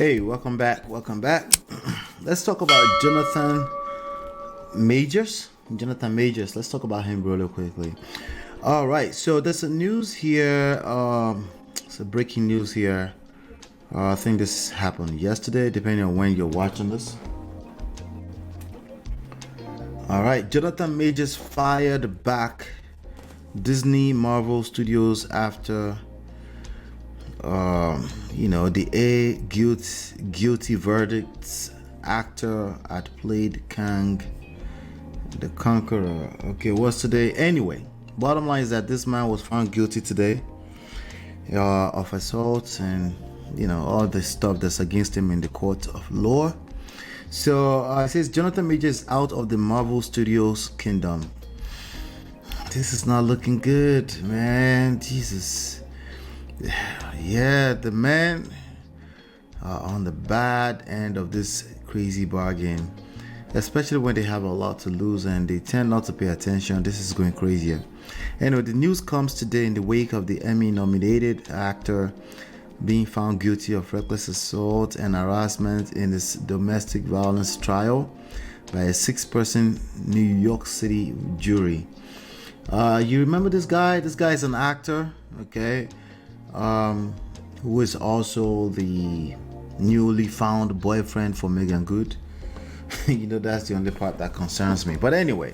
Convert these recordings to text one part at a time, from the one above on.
Hey, welcome back. Welcome back. Let's talk about Jonathan Majors. Jonathan Majors. Let's talk about him really quickly. All right. So there's a news here. It's a breaking news here. I think this happened yesterday, depending on when you're watching this. All right. Jonathan Majors fired back Disney Marvel Studios after the guilty verdicts. Actor had played Kang the Conqueror. Okay, what's today? Anyway, bottom line is that this man was found guilty today of assault and all the stuff that's against him in the court of law. So it says Jonathan Majors is out of the Marvel Studios kingdom. This is not looking good, man. Jesus. Yeah, the man on the bad end of this crazy bargain, especially when they have a lot to lose and they tend not to pay attention. This is going crazier. Anyway, the news comes today in the wake of the Emmy-nominated actor being found guilty of reckless assault and harassment in this domestic violence trial by a 6-person New York City jury. You remember this guy? This guy is an actor, okay? Who is also the newly found boyfriend for Megan Good. That's the only part that concerns me. But anyway,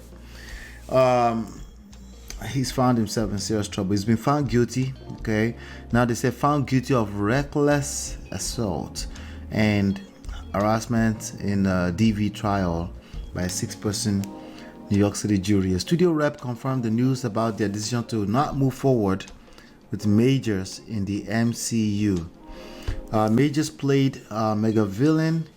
he's found himself in serious trouble. He's been found guilty. Okay, now they say found guilty of reckless assault and harassment in a DV trial by a 6-person New York City jury. A studio rep confirmed the news about their decision to not move forward with Majors in the MCU. Majors played mega villain,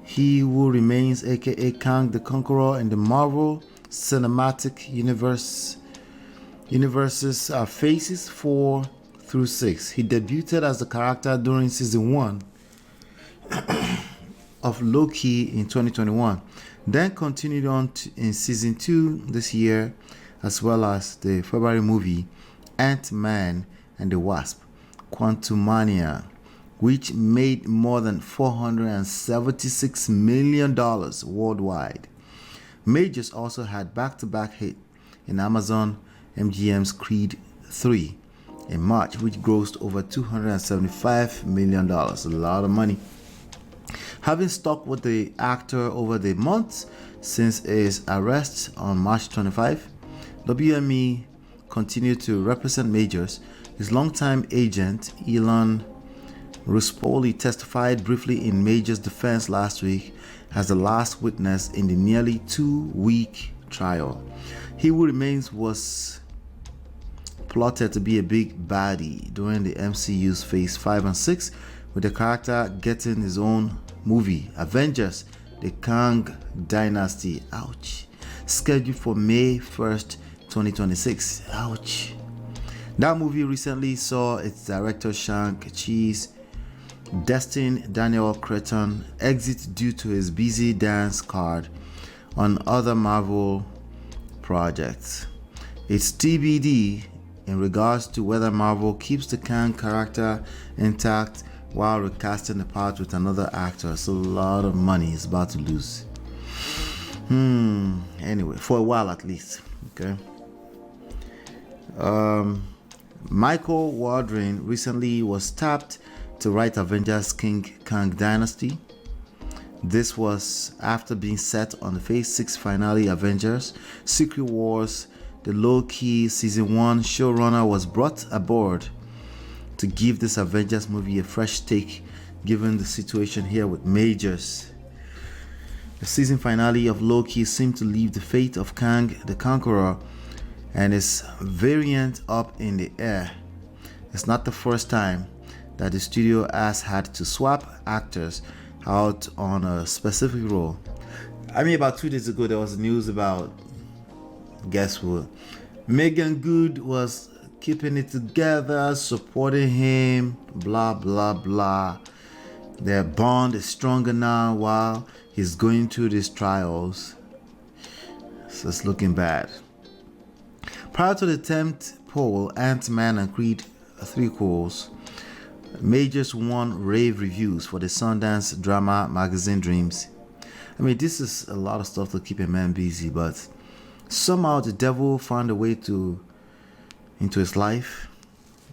he who remains, aka Kang the Conqueror, in the Marvel Cinematic Universe's Phases 4 through 6. He debuted as the character during season 1 of Loki in 2021, then continued on in season 2 this year, as well as the February movie Ant-Man and the Wasp: Quantumania, which made more than $476 million worldwide. Majors also had back-to-back hit in Amazon MGM's Creed 3 in March, which grossed over $275 million, a lot of money. Having stuck with the actor over the months since his arrest on March 25, WME continued to represent Majors. His longtime agent, Elon Ruspoli, testified briefly in Majors' defense last week as the last witness in the nearly 2-week trial. He who remains was plotted to be a big baddie during the MCU's Phase 5 and 6, with the character getting his own movie, Avengers: The Kang Dynasty, scheduled for May 1st, 2026. Ouch. That movie recently saw its director Shang-Chi's Destin Daniel Cretton exit due to his busy dance card on other Marvel projects. It's TBD in regards to whether Marvel keeps the Kang character intact while recasting the part with another actor. It's a lot of money he's about to lose. Anyway, for a while at least. Okay. Michael Waldron recently was tapped to write Avengers Kang Dynasty. This was after being set on the Phase 6 finale Avengers Secret Wars. The low-key season 1 showrunner was brought aboard to give this Avengers movie a fresh take, given the situation here with Majors. The season finale of Loki seemed to leave the fate of Kang the Conqueror and his variant up in the air. It's not the first time that the studio has had to swap actors out on a specific role. About 2 days ago, there was news about, guess what? Megan Good was keeping it together, supporting him, blah, blah, blah. Their bond is stronger now while he's going through these trials. So it's looking bad. Prior to the 10th poll, Ant-Man and Creed 3 calls, Majors won rave reviews for the Sundance drama magazine Dreams. I mean, this is a lot of stuff to keep a man busy, but somehow the devil found a way into his life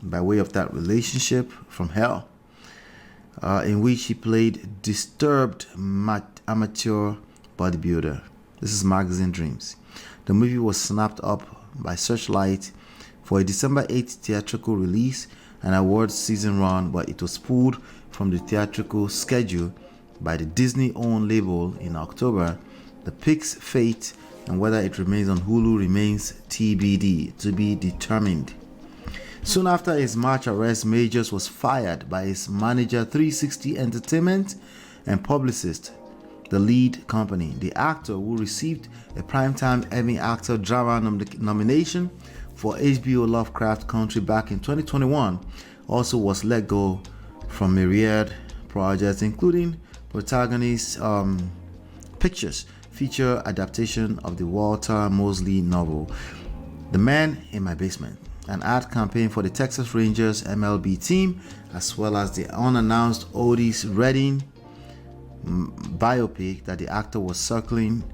by way of that relationship from hell, in which he played disturbed amateur bodybuilder. This is Magazine Dreams. The movie was snapped up by Searchlight for a December 8th theatrical release and awards season run, but it was pulled from the theatrical schedule by the Disney-owned label in October. The pick's fate and whether it remains on Hulu remains TBD, to be determined. Soon after his March arrest, Majors was fired by his manager 360 Entertainment and publicist, the lead company. The actor, who received a Primetime Emmy Actor Drama nomination for HBO Lovecraft Country back in 2021, also was let go from myriad projects, including Protagonist Pictures feature adaptation of the Walter Mosley novel The Man in My Basement, an ad campaign for the Texas Rangers MLB team, as well as the unannounced Otis Redding biopic that the actor was circling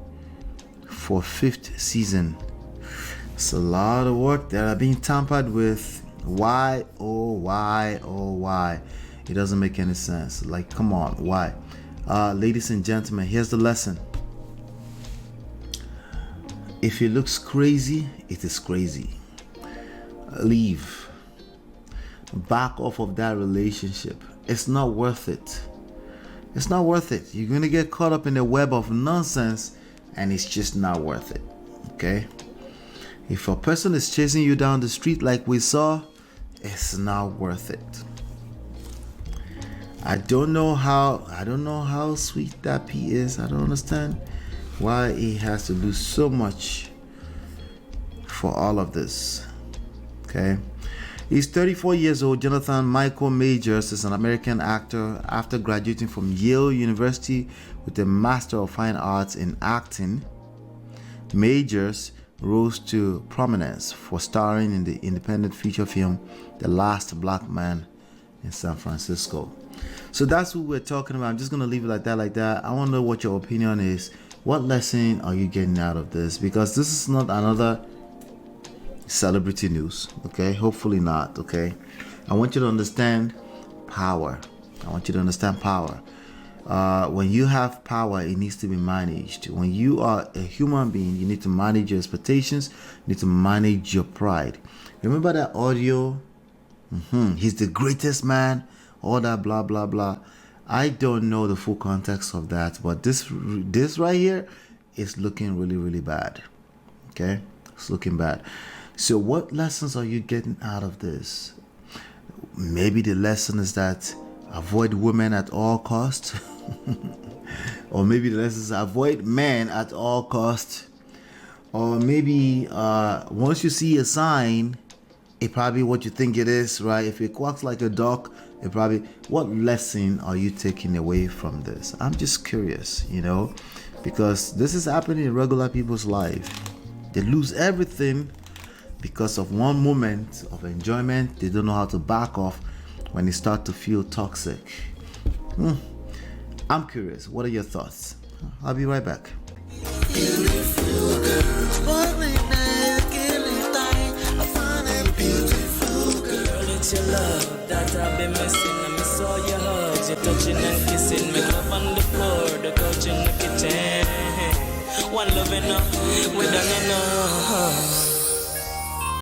for 5th season. It's a lot of work that are being tampered with. Why? Oh, why? Oh, why? It doesn't make any sense. Like, come on, why? Ladies and gentlemen, here's the lesson. If it looks crazy, it is crazy. Leave. Back off of that relationship. It's not worth it. It's not worth it. You're going to get caught up in a web of nonsense, and it's just not worth it. Okay? If a person is chasing you down the street like we saw, it's not worth it. I don't know how sweet that pea is. I don't understand why he has to do so much for all of this. Okay? He's 34 years old. Jonathan Michael Majors is an American actor. After graduating from Yale University with a Master of Fine Arts in Acting, Majors rose to prominence for starring in the independent feature film The Last Black Man in San Francisco. So that's what we're talking about. I'm just going to leave it like that. I want to know what your opinion is. What lesson are you getting out of this? Because this is not another celebrity news, okay? Hopefully not, okay? I want you to understand power. When you have power, it needs to be managed. When you are a human being, you need to manage your expectations. You need to manage your pride. Remember that audio? He's the greatest man. All that blah, blah, blah. I don't know the full context of that, but this right here is looking really, really bad. Okay? It's looking bad. So what lessons are you getting out of this? Maybe the lesson is that avoid women at all costs. Or maybe the lesson is avoid men at all costs. Or maybe once you see a sign, it probably what you think it is, right? If it quacks like a duck, it probably... What lesson are you taking away from this? I'm just curious, because this is happening in regular people's life. They lose everything because of one moment of enjoyment. They don't know how to back off when they start to feel toxic. I'm curious. What are your thoughts? I'll be right back. It's your love that I've been missing. I miss all your hugs, your touching and kissing. Make love on the floor, the couch in the kitchen. One love enough, we done enough.